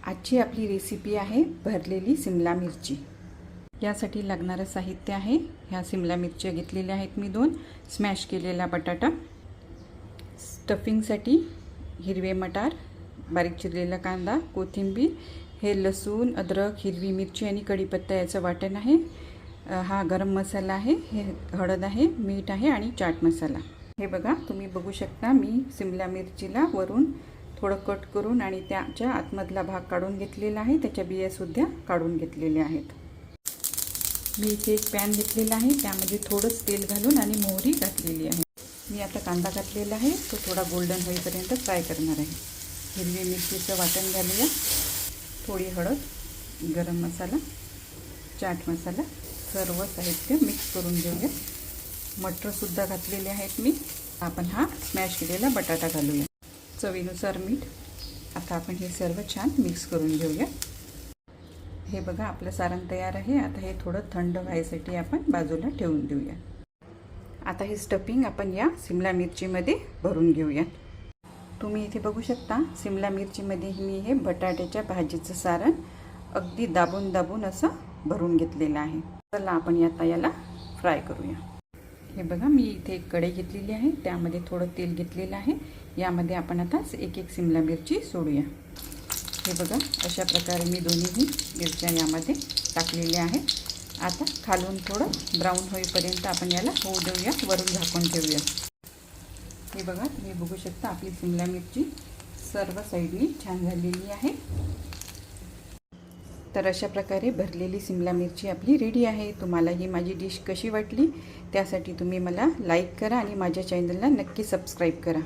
आजची आपली रेसिपी आहे भरलेली सिमला मिरची। यासाठी लागणारं साहित्य आहे, ह्या सिमला मिरच्या घेतलेल्या आहेत मी 2, स्मॅश केलेला बटाटा, स्टफिंगसाठी हिरवे मटार, बारीक चिरलेला कांदा, कोथिंबीर, हे लसूण, अद्रक, हिरवी मिरची आणि कढीपत्ता याचं वाटण आहे। हा गरम मसाला आहे, हे हळद आहे, मीठ आहे आणि चाट मसाला। हे बघा, तुम्ही बघू शकता मी सिमला मिरचीला वरून थोडं कट करून आणि त्याच्या आतमधला भाग काढून घेतलेला आहे, त्याच्या बिया सुद्धा काढून घेतलेल्या आहेत। मी इथे एक पॅन घेतलेला आहे, त्यामध्ये थोडंच तेल घालून आणि मोहरी घातलेली आहे। मी आता कांदा घातलेला आहे, तो थोडा गोल्डन होईपर्यंत फ्राय करणार आहे। हिरवी मिरचीचं वाटण घालूया, थोडी हळद, गरम मसाला, चाट मसाला, सर्व साहित्य मिक्स करून घेऊया। मटरसुद्धा घातलेले आहेत मी। आपण हा स्मॅश केलेला बटाटा घालूया, चवीनुसार मीठ। आता आपण हे सर्व छान मिक्स करून घेऊया। हे बघा, आपलं सारण तयार आहे। आता हे थोडं थंड व्हायसाठी आपण बाजूला ठेवून देऊया। आता हे स्टफिंग आपण या सिमला मिरचीमध्ये भरून घेऊया। तुम्ही इथे बघू शकता, सिमला मिरचीमध्ये मी हे बटाट्याच्या भाजीचं सारण अगदी दाबून दाबून असं भरून घेतलेलं आहे। चला आपण आता याला फ्राय करूया। हे बघा, मी इथे एक कढई घेतलेली आहे, त्यामध्ये थोडं तेल घेतलेलं आहे। यामध्ये आपण आता एक एक सिमला मिरची सोडूया। हे बघा, अशा प्रकारे मी दोन्हीही मिरच्या यामध्ये टाकलेल्या आहेत। आता खालून थोडं ब्राऊन होईपर्यंत आपण याला होऊ देऊया, वरून झाकून ठेवूया। हे बघा, तुम्ही बघू शकता आपली सिमला मिरची सर्व साईडनी छान झालेली आहे। तर अशा प्रकारे भरलेली सिमला मिरची आपली रेडी आहे। तुम्हाला ही माझी डिश कशी वाटली त्यासाठी तुम्ही मला लाईक करा आणि माझ्या चॅनलला नक्की सबस्क्राईब करा।